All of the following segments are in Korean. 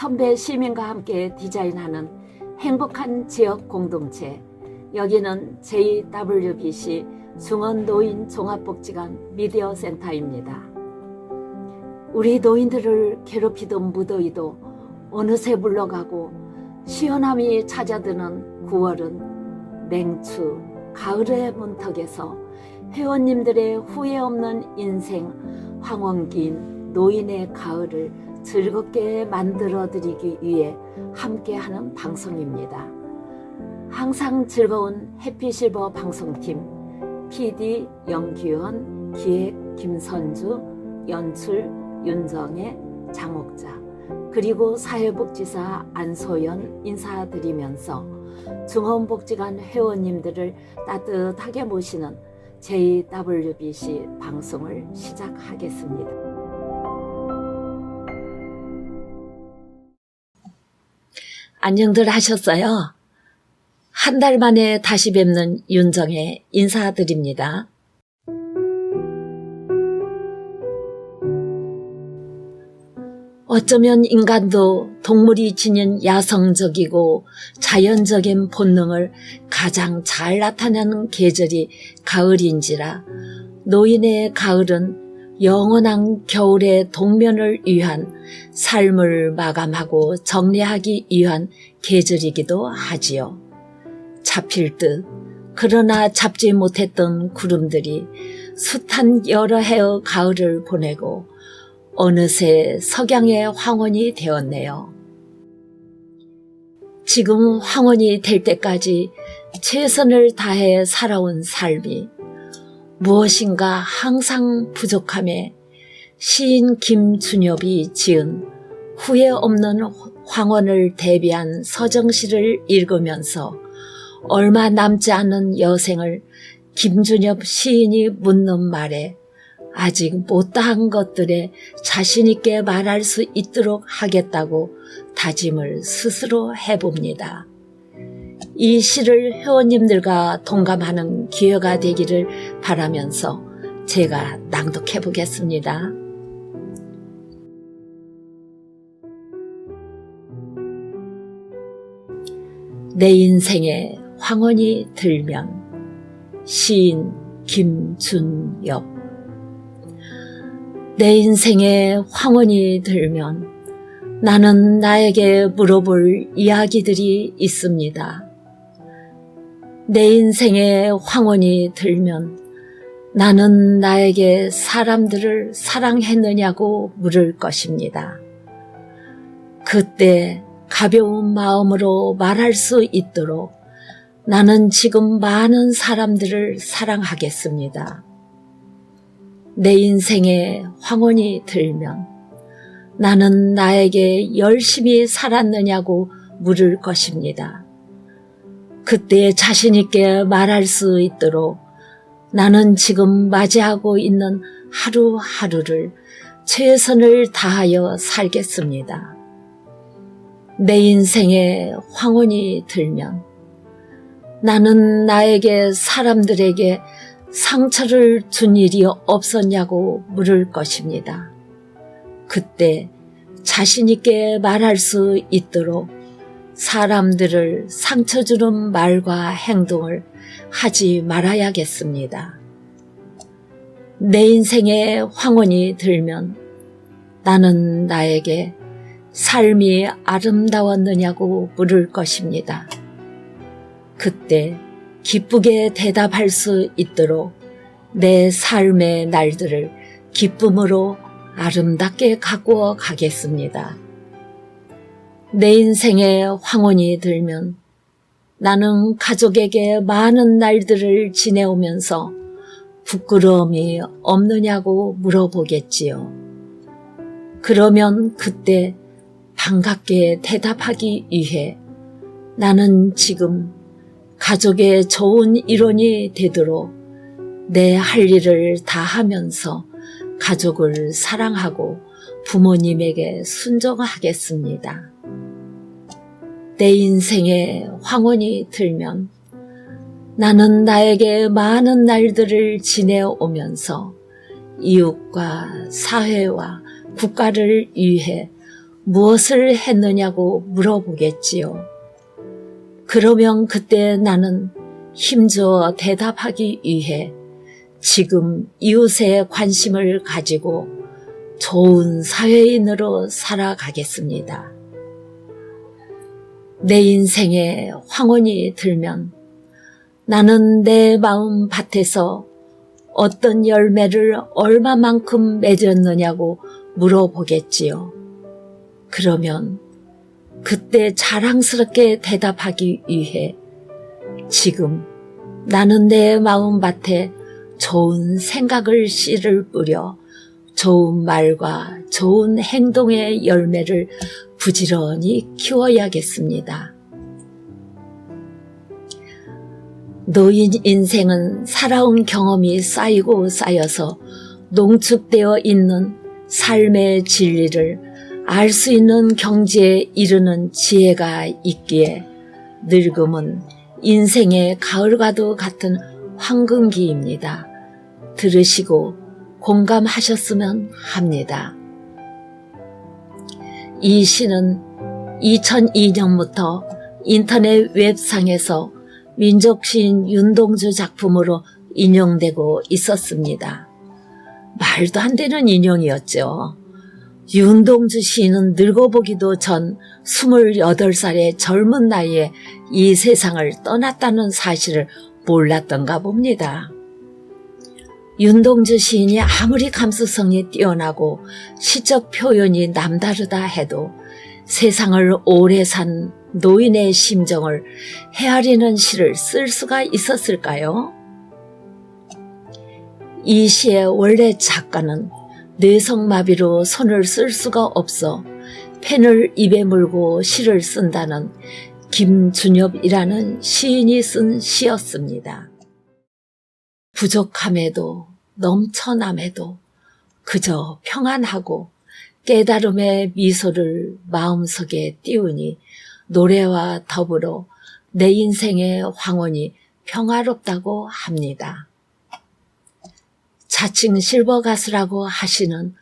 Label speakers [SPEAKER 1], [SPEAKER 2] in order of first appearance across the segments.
[SPEAKER 1] 선배 시민과 함께 디자인하는 행복한 지역 공동체. 여기는 JWBC 중원노인 종합복지관 미디어 센터입니다. 우리 노인들을 괴롭히던 무더위도 어느새 물러가고 시원함이 찾아드는 9월은 맹추, 가을의 문턱에서 회원님들의 후회 없는 인생 황혼기인 노인의 가을을 즐겁게 만들어드리기 위해 함께하는 방송입니다. 항상 즐거운 해피실버 방송팀 PD 영규현, 기획 김선주, 연출 윤정혜, 장옥자, 그리고 사회복지사 안소연 인사드리면서 중원복지관 회원님들을 따뜻하게 모시는 JWBC 방송을 시작하겠습니다. 안녕들 하셨어요? 한 달 만에 다시 뵙는 윤정혜 인사드립니다. 어쩌면 인간도 동물이 지닌 야성적이고 자연적인 본능을 가장 잘 나타내는 계절이 가을인지라 노인의 가을은 영원한 겨울의 동면을 위한 삶을 마감하고 정리하기 위한 계절이기도 하지요. 잡힐 듯 그러나 잡지 못했던 구름들이 숱한 여러 해의 가을을 보내고 어느새 석양의 황혼이 되었네요. 지금 황혼이 될 때까지 최선을 다해 살아온 삶이 무엇인가 항상 부족함에 시인 김준엽이 지은 후회 없는 황혼을 대비한 서정시를 읽으면서 얼마 남지 않은 여생을 김준엽 시인이 묻는 말에 아직 못다한 것들에 자신있게 말할 수 있도록 하겠다고 다짐을 스스로 해봅니다. 이 시를 회원님들과 동감하는 기회가 되기를 바라면서 제가 낭독해 보겠습니다. 내 인생에 황혼이 들면 시인 김준엽. 내 인생에 황혼이 들면 나는 나에게 물어볼 이야기들이 있습니다. 내 인생에 황혼이 들면 나는 나에게 사람들을 사랑했느냐고 물을 것입니다. 그때 가벼운 마음으로 말할 수 있도록 나는 지금 많은 사람들을 사랑하겠습니다. 내 인생에 황혼이 들면 나는 나에게 열심히 살았느냐고 물을 것입니다. 그때 자신있게 말할 수 있도록 나는 지금 맞이하고 있는 하루하루를 최선을 다하여 살겠습니다. 내 인생에 황혼이 들면 나는 나에게 사람들에게 상처를 준 일이 없었냐고 물을 것입니다. 그때 자신있게 말할 수 있도록 사람들을 상처 주는 말과 행동을 하지 말아야겠습니다. 내 인생에 황혼이 들면 나는 나에게 삶이 아름다웠느냐고 물을 것입니다. 그때 기쁘게 대답할 수 있도록 내 삶의 날들을 기쁨으로 아름답게 가꾸어 가겠습니다. 내 인생에 황혼이 들면 나는 가족에게 많은 날들을 지내오면서 부끄러움이 없느냐고 물어보겠지요. 그러면 그때 반갑게 대답하기 위해 나는 지금 가족의 좋은 일원이 되도록 내 할 일을 다 하면서 가족을 사랑하고 부모님에게 순종하겠습니다. 내 인생에 황혼이 들면 나는 나에게 많은 날들을 지내오면서 이웃과 사회와 국가를 위해 무엇을 했느냐고 물어보겠지요. 그러면 그때 나는 힘주어 대답하기 위해 지금 이웃에 관심을 가지고 좋은 사회인으로 살아가겠습니다. 내 인생에 황혼이 들면 나는 내 마음 밭에서 어떤 열매를 얼마만큼 맺었느냐고 물어보겠지요. 그러면 그때 자랑스럽게 대답하기 위해 지금 나는 내 마음밭에 좋은 생각을 씨를 뿌려 좋은 말과 좋은 행동의 열매를 부지런히 키워야겠습니다. 노인 인생은 살아온 경험이 쌓이고 쌓여서 농축되어 있는 삶의 진리를 알 수 있는 경지에 이르는 지혜가 있기에 늙음은 인생의 가을과도 같은 황금기입니다. 들으시고 공감하셨으면 합니다. 이 시는 2002년부터 인터넷 웹상에서 민족시인 윤동주 작품으로 인용되고 있었습니다. 말도 안 되는 인용이었죠. 윤동주 시인은 늙어보기도 전 28살의 젊은 나이에 이 세상을 떠났다는 사실을 몰랐던가 봅니다. 윤동주 시인이 아무리 감수성이 뛰어나고 시적 표현이 남다르다 해도 세상을 오래 산 노인의 심정을 헤아리는 시를 쓸 수가 있었을까요? 이 시의 원래 작가는 뇌성마비로 손을 쓸 수가 없어 펜을 입에 물고 시를 쓴다는 김준엽이라는 시인이 쓴 시였습니다. 부족함에도 넘쳐남에도 그저 평안하고 깨달음의 미소를 마음속에 띄우니 노래와 더불어 내 인생의 황혼이 평화롭다고 합니다. 자칭 실버 가수라고 하시는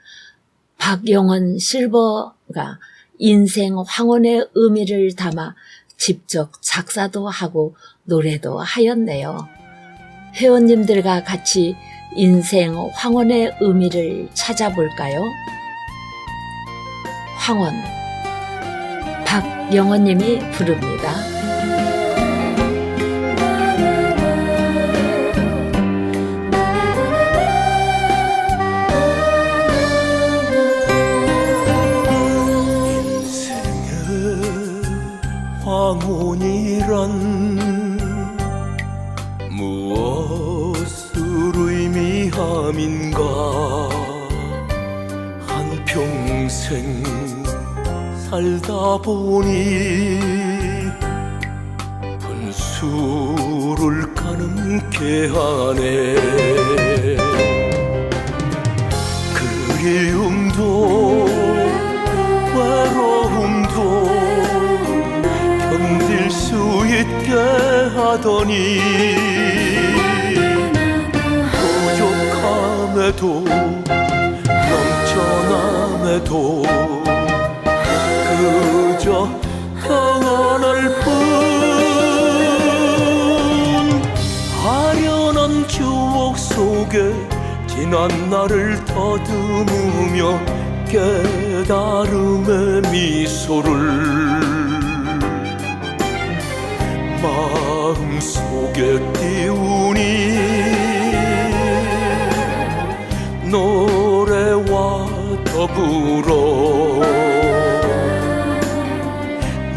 [SPEAKER 1] 박영원 실버가 인생 황혼의 의미를 담아 직접 작사도 하고 노래도 하였네요. 회원님들과 같이 인생 황혼의 의미를 찾아볼까요? 황혼, 박영원님이 부릅니다.
[SPEAKER 2] 황혼이란 무엇을 의미함인가. 한평생 살다 보니 분수를 가늠케 하네. 그리움도 외로움도 견딜 수 있게 하더니 부족함에도 넘쳐남에도 그저 평안할 뿐. 아련한 추억 속에 지난 날을 더듬으며 깨달음의 미소를 마음속에 띄우니 노래와 더불어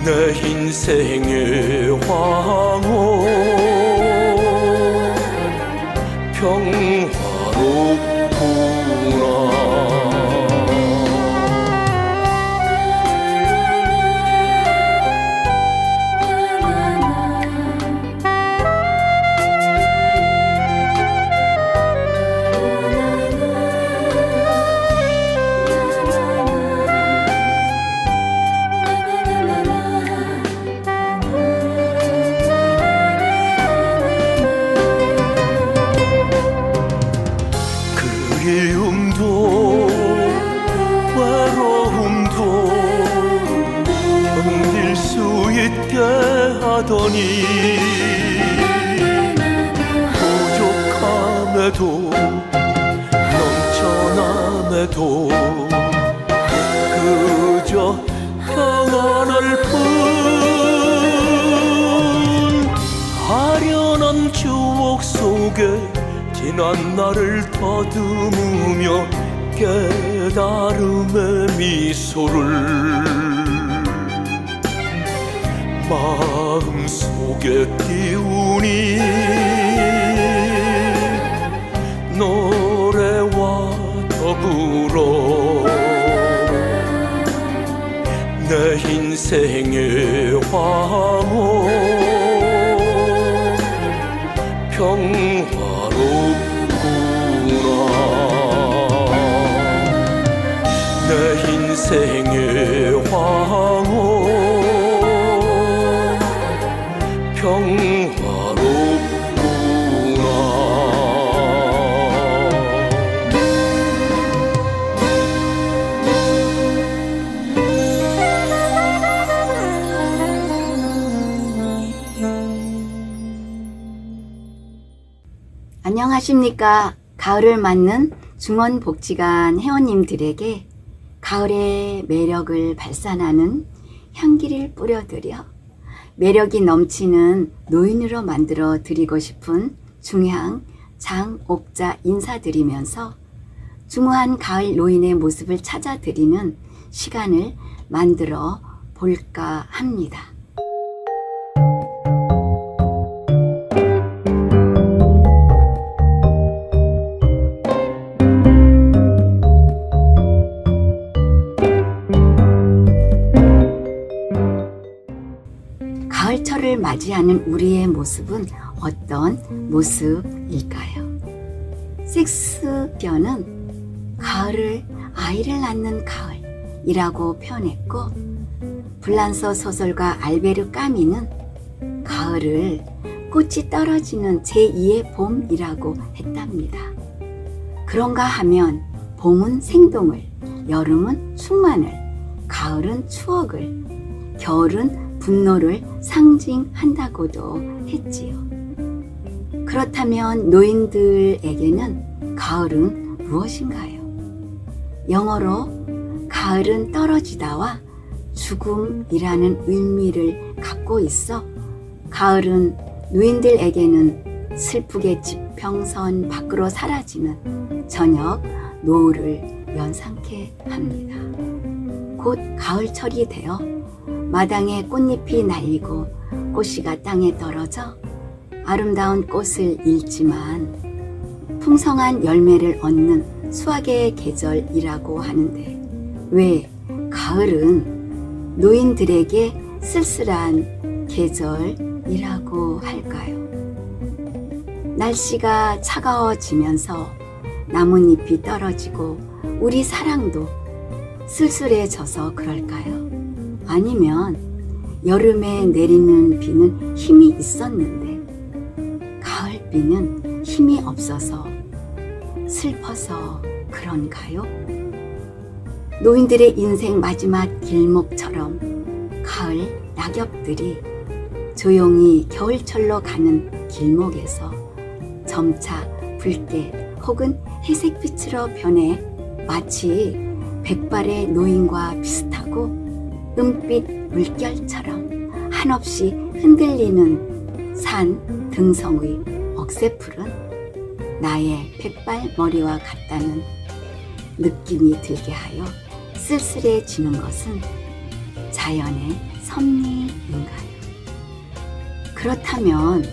[SPEAKER 2] 내 인생의 황혼 평화롭구나. 그래하더니 부족함에도 넘쳐남에도 그저 평안할 뿐 아련한 추억 속에 지난 날을 더듬으며 깨달음의 미소를 마음속에 띄우니 노래와 더불어 내 인생의 황홀 평화롭구나 내 인생의 황홀 평화롭구나
[SPEAKER 3] 안녕하십니까. 가을을 맞는 중원복지관 회원님들에게 가을의 매력을 발산하는 향기를 뿌려드려 매력이 넘치는 노인으로 만들어 드리고 싶은 중향 장옥자 인사드리면서 중후한 가을 노인의 모습을 찾아드리는 시간을 만들어 볼까 합니다. 가을철을 맞이하는 우리의 모습은 어떤 모습일까요? 섹스피어는 가을을 아이를 낳는 가을이라고 표현했고, 불란서 소설가 알베르 까미는 가을을 꽃이 떨어지는 제2의 봄이라고 했답니다. 그런가 하면 봄은 생동을, 여름은 충만을, 가을은 추억을, 겨울은 분노를 상징한다고도 했지요. 그렇다면 노인들에게는 가을은 무엇인가요? 영어로 가을은 떨어지다와 죽음이라는 의미를 갖고 있어 가을은 노인들에게는 슬프게 지평선 밖으로 사라지는 저녁 노을을 연상케 합니다. 곧 가을철이 되어 마당에 꽃잎이 날리고 꽃씨가 땅에 떨어져 아름다운 꽃을 잃지만 풍성한 열매를 얻는 수확의 계절이라고 하는데, 왜 가을은 노인들에게 쓸쓸한 계절이라고 할까요? 날씨가 차가워지면서 나뭇잎이 떨어지고 우리 사랑도 쓸쓸해져서 그럴까요? 아니면 여름에 내리는 비는 힘이 있었는데 가을비는 힘이 없어서 슬퍼서 그런가요? 노인들의 인생 마지막 길목처럼 가을 낙엽들이 조용히 겨울철로 가는 길목에서 점차 붉게 혹은 회색빛으로 변해 마치 백발의 노인과 비슷하고 은빛 물결처럼 한없이 흔들리는 산 등성의 억새풀은 나의 백발 머리와 같다는 느낌이 들게 하여 쓸쓸해지는 것은 자연의 섭리인가요? 그렇다면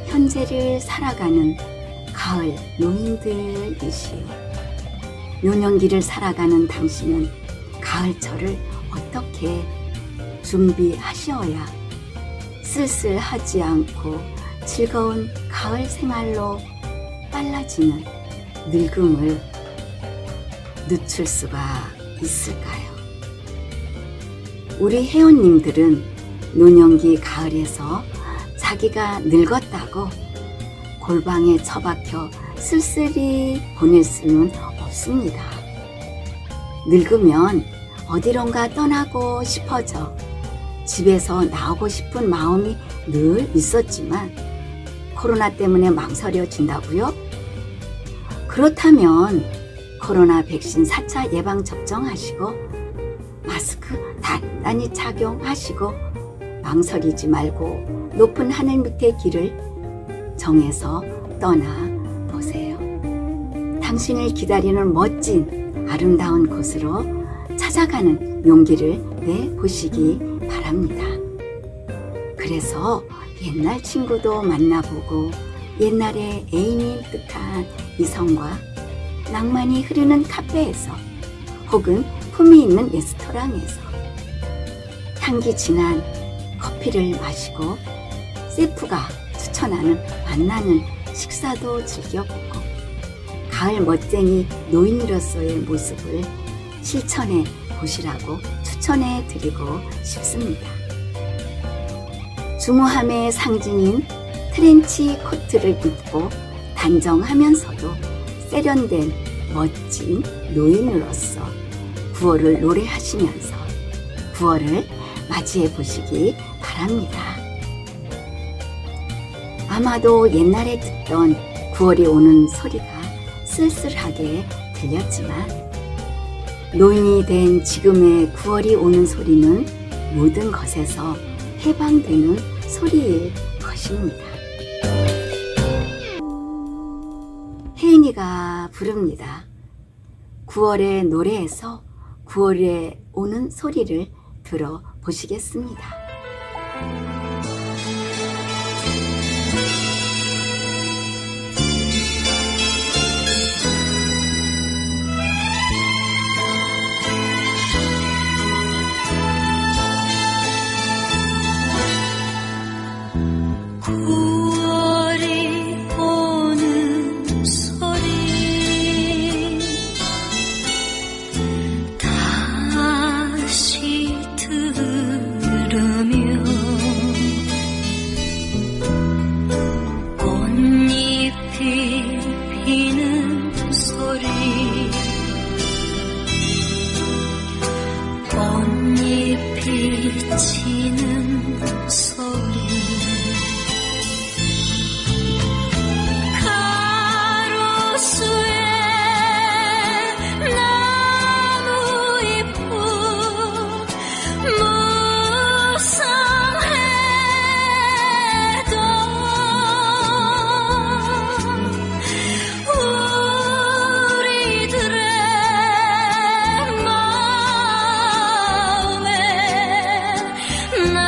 [SPEAKER 3] 현재를 살아가는 가을 노인들이시여, 노년기를 살아가는 당신은 가을철을 어떻게 준비하셔야 쓸쓸하지 않고 즐거운 가을 생활로 빨라지는 늙음을 늦출 수가 있을까요? 우리 회원님들은 노년기 가을에서 자기가 늙었다고 골방에 처박혀 쓸쓸히 보낼 수는 없습니다. 늙으면 어디론가 떠나고 싶어져 집에서 나오고 싶은 마음이 늘 있었지만 코로나 때문에 망설여진다고요? 그렇다면 코로나 백신 4차 예방 접종하시고 마스크 단단히 착용하시고 망설이지 말고 높은 하늘 밑의 길을 정해서 떠나보세요. 당신을 기다리는 멋진 아름다운 곳으로 찾아가는 용기를 내보시기 바랍니다. 그래서 옛날 친구도 만나보고 옛날에 애인인 듯한 이성과 낭만이 흐르는 카페에서 혹은 품이 있는 레스토랑에서 향기 진한 커피를 마시고 셰프가 추천하는 만나는 식사도 즐겨보고 가을 멋쟁이 노인으로서의 모습을 실천해 보시라고 추천해 드리고 싶습니다. 중후함의 상징인 트렌치 코트를 입고 단정하면서도 세련된 멋진 노인으로서 9월을 노래하시면서 9월을 맞이해 보시기 바랍니다. 아마도 옛날에 듣던 9월이 오는 소리가 쓸쓸하게 들렸지만 노인이 된 지금의 9월이 오는 소리는 모든 것에서 해방되는 소리일 것입니다. 혜인이가 부릅니다. 9월의 노래에서 9월에 오는 소리를 들어보시겠습니다.
[SPEAKER 4] 비치는 소리 가로수에 나무잎은 무성해도 우리들의 마음에 나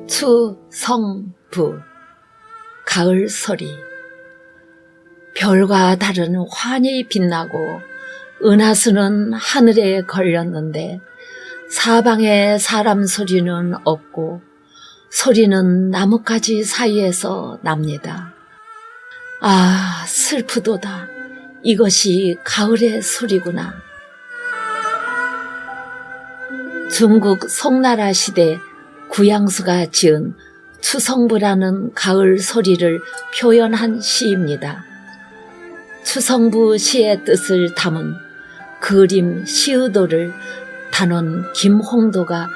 [SPEAKER 1] 추성부 가을 소리. 별과 달은 환히 빛나고 은하수는 하늘에 걸렸는데 사방에 사람 소리는 없고 소리는 나뭇가지 사이에서 납니다. 아, 슬프도다. 이것이 가을의 소리구나. 중국 송나라 시대 구양수가 지은 추성부라는 가을 소리를 표현한 시입니다. 추성부 시의 뜻을 담은 그림 시의도를 단원 김홍도가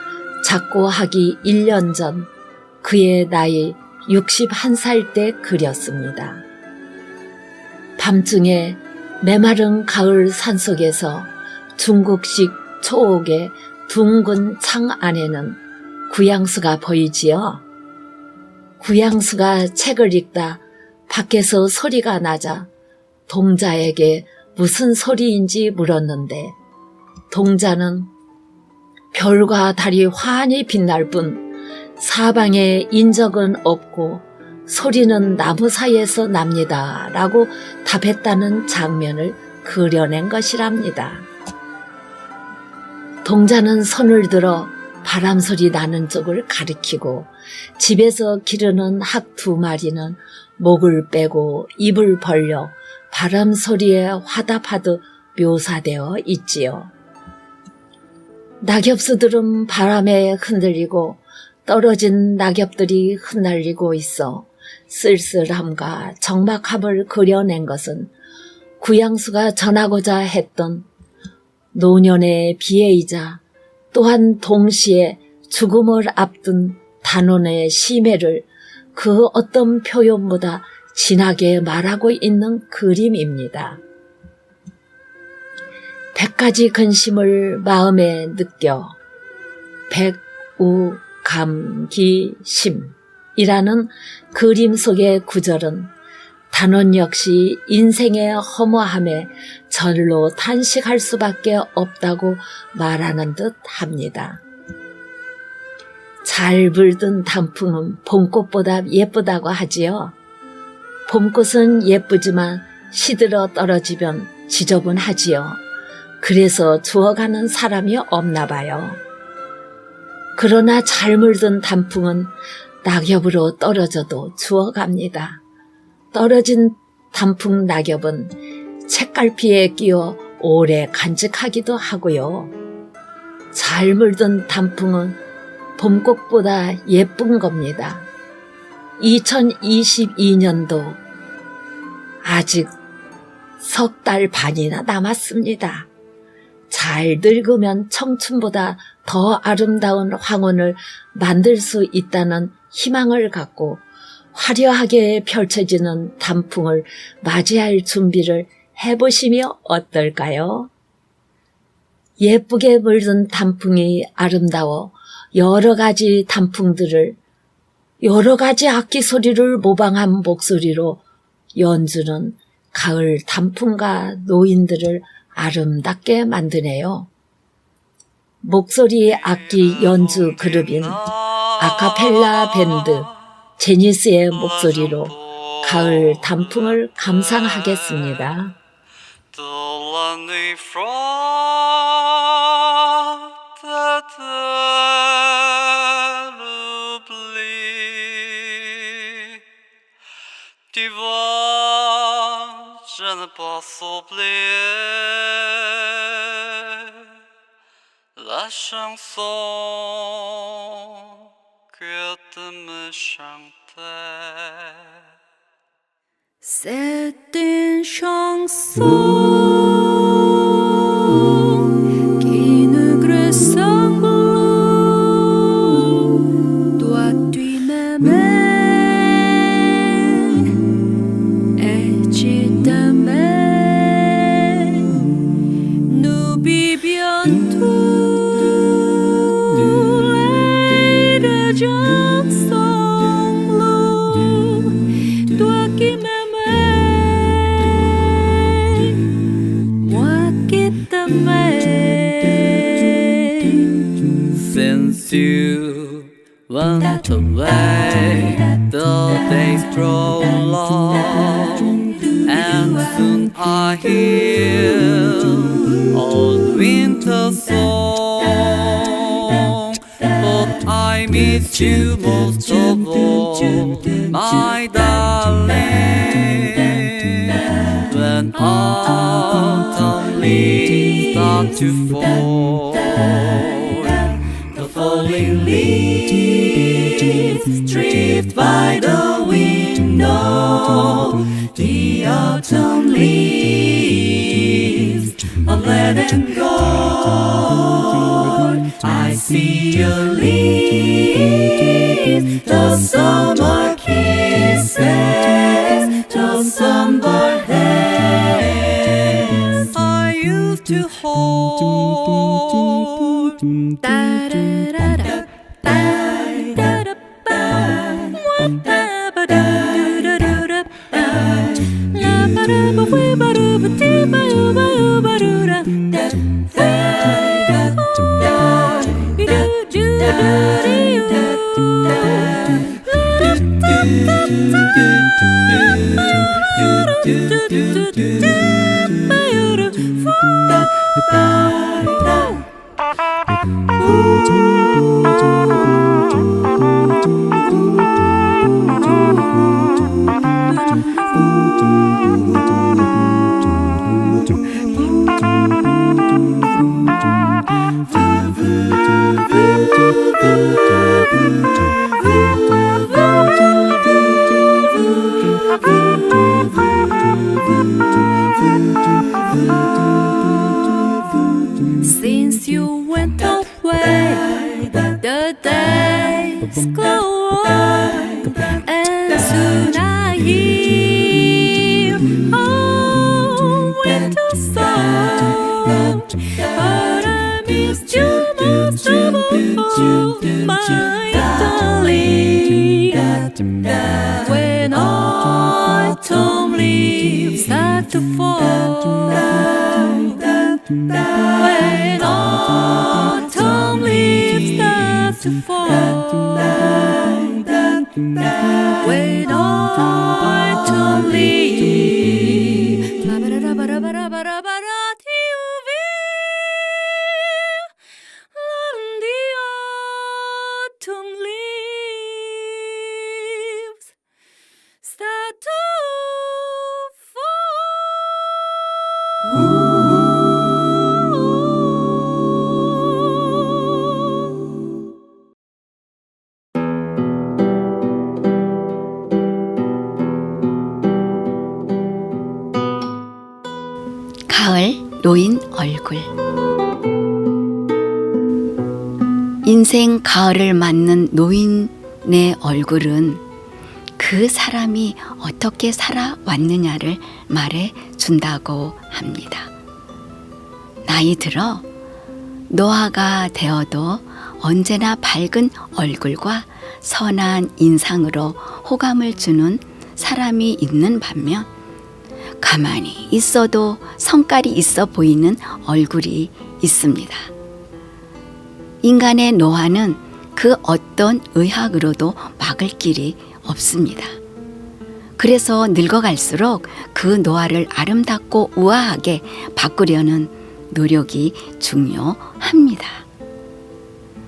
[SPEAKER 1] 작고하기 1년 전 그의 나이 61살 때 그렸습니다. 밤중에 메마른 가을 산속에서 중국식 초옥의 둥근 창 안에는 구양수가 보이지요. 구양수가 책을 읽다 밖에서 소리가 나자 동자에게 무슨 소리인지 물었는데 동자는 별과 달이 환히 빛날 뿐 사방에 인적은 없고 소리는 나무 사이에서 납니다 라고 답했다는 장면을 그려낸 것이랍니다. 동자는 손을 들어 바람소리 나는 쪽을 가리키고 집에서 기르는 학 2마리는 목을 빼고 입을 벌려 바람소리에 화답하듯 묘사되어 있지요. 낙엽수들은 바람에 흔들리고 떨어진 낙엽들이 흩날리고 있어 쓸쓸함과 적막함을 그려낸 것은 구양수가 전하고자 했던 노년의 비애이자 또한 동시에 죽음을 앞둔 단원의 심애를 그 어떤 표현보다 진하게 말하고 있는 그림입니다. 100가지 근심을 마음에 느껴 백우감기심이라는 그림 속의 구절은 단원 역시 인생의 허무함에 절로 탄식할 수밖에 없다고 말하는 듯 합니다. 잘 물든 단풍은 봄꽃보다 예쁘다고 하지요. 봄꽃은 예쁘지만 시들어 떨어지면 지저분하지요. 그래서 주워가는 사람이 없나 봐요. 그러나 잘 물든 단풍은 낙엽으로 떨어져도 주워갑니다. 떨어진 단풍 낙엽은 책갈피에 끼워 오래 간직하기도 하고요. 잘 물든 단풍은 봄꽃보다 예쁜 겁니다. 2022년도 아직 3달 반이나 남았습니다. 잘 늙으면 청춘보다 더 아름다운 황혼을 만들 수 있다는 희망을 갖고 화려하게 펼쳐지는 단풍을 맞이할 준비를 해보시면 어떨까요? 예쁘게 물든 단풍이 아름다워 여러 가지 단풍들을 여러 가지 악기 소리를 모방한 목소리로 연주는 가을 단풍가 노인들을 아름답게 만드네요. 목소리 악기 연주 그룹인 아카펠라 밴드 제니스의 목소리로 가을 단풍을 감상하겠습니다.
[SPEAKER 5] The lonely Tu vois, je ne peux oublier la chanson que tu me chantais.
[SPEAKER 4] C'est une chanson qui nous ressemble. Toi tu m'aimais et je t'aimais. Nous vivions tous les deux ensemble. Toi qui m'aimais, moi qui t'aimais.
[SPEAKER 5] Since you want The way the days grow long, and soon I hear old winter song. But I miss you most of all, my darling. When autumn leaves start to fall, the falling leaves drift by the window. The autumn leaves are letting go. I see your leaves, the summer kisses, the sunburned hands I used to hold.
[SPEAKER 4] Da-da-da-da, da-da-da-da, wa-da-ba-da-do-da-do-da, la-ba-da-ba-wee-ba-da-ba-dee-ba-yoo-ba-yoo-ba-doo-da, Since you went away, the days go on, and soon I hear a winter song. But I missed you most of all, my darling. When autumn leaves start to fall, when autumn leaves start to fall, when autumn leaves, ba-ba-da-ba-da-ba-da-ba-da-ba-da, the autumn leaves start to
[SPEAKER 3] 가을 노인 얼굴. 인생 가을을 맞는 노인의 얼굴은 그 사람이 어떻게 살아왔느냐를 말해 준다고 합니다. 나이 들어 노화가 되어도 언제나 밝은 얼굴과 선한 인상으로 호감을 주는 사람이 있는 반면, 가만히 있어도 성깔이 있어 보이는 얼굴이 있습니다. 인간의 노화는 그 어떤 의학으로도 막을 길이 없습니다. 그래서 늙어갈수록 그 노화를 아름답고 우아하게 바꾸려는 노력이 중요합니다.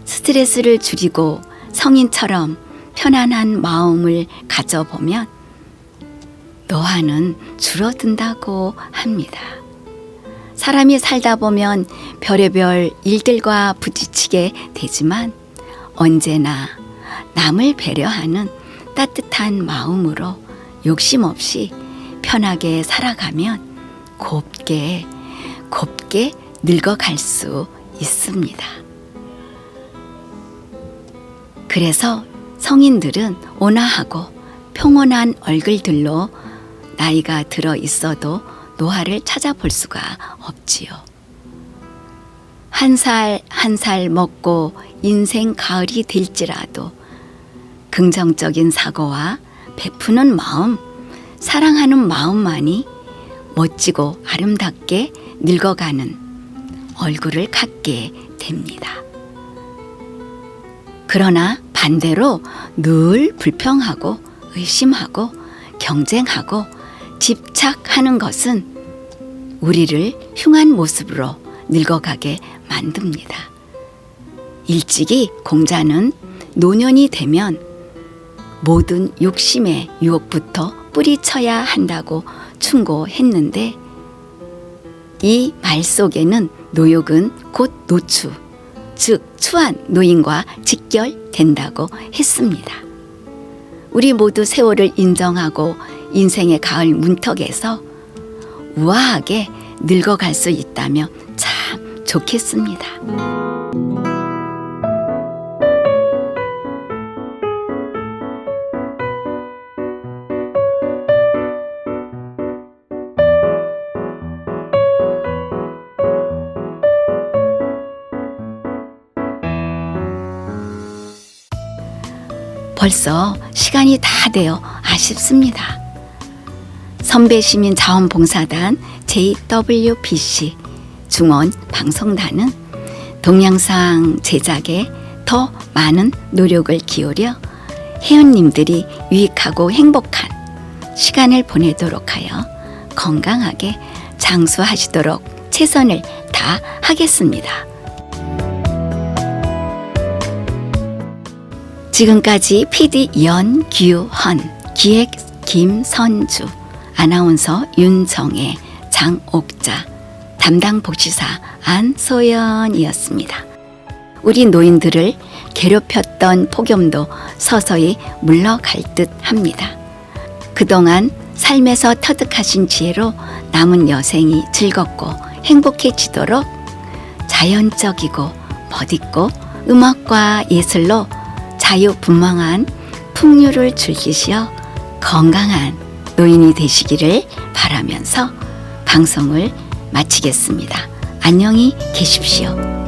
[SPEAKER 3] 스트레스를 줄이고 성인처럼 편안한 마음을 가져보면 노화는 줄어든다고 합니다. 사람이 살다 보면 별의별 일들과 부딪히게 되지만 언제나 남을 배려하는 따뜻한 마음으로 욕심 없이 편하게 살아가면 곱게 늙어갈 수 있습니다. 그래서 성인들은 온화하고 평온한 얼굴들로 나이가 들어 있어도 노화를 찾아볼 수가 없지요. 한 살 한 살 먹고 인생 가을이 될지라도 긍정적인 사고와 베푸는 마음, 사랑하는 마음만이 멋지고 아름답게 늙어가는 얼굴을 갖게 됩니다. 그러나 반대로 늘 불평하고 의심하고 경쟁하고 집착하는 것은 우리를 흉한 모습으로 늙어가게 만듭니다. 일찍이 공자는 노년이 되면 모든 욕심의 유혹부터 뿌리쳐야 한다고 충고했는데 이 말 속에는 노욕은 곧 노추, 즉 추한 노인과 직결된다고 했습니다. 우리 모두 세월을 인정하고 인생의 가을 문턱에서 우아하게 늙어갈 수 있다면 참 좋겠습니다. 벌써 시간이 다 되어 아쉽습니다. 선배 시민 자원봉사단 JWBC 중원 방송단은 동영상 제작에 더 많은 노력을 기울여 회원님들이 유익하고 행복한 시간을 보내도록 하여 건강하게 장수하시도록 최선을 다하겠습니다. 지금까지 PD 연규헌, 기획 김선주, 아나운서 윤정혜, 장옥자, 담당 복지사 안소연이었습니다. 우리 노인들을 괴롭혔던 폭염도 서서히 물러갈 듯 합니다. 그동안 삶에서 터득하신 지혜로 남은 여생이 즐겁고 행복해지도록 자연적이고 멋있고 음악과 예술로 자유분방한 풍류를 즐기시어 건강한 노인이 되시기를 바라면서 방송을 마치겠습니다. 안녕히 계십시오.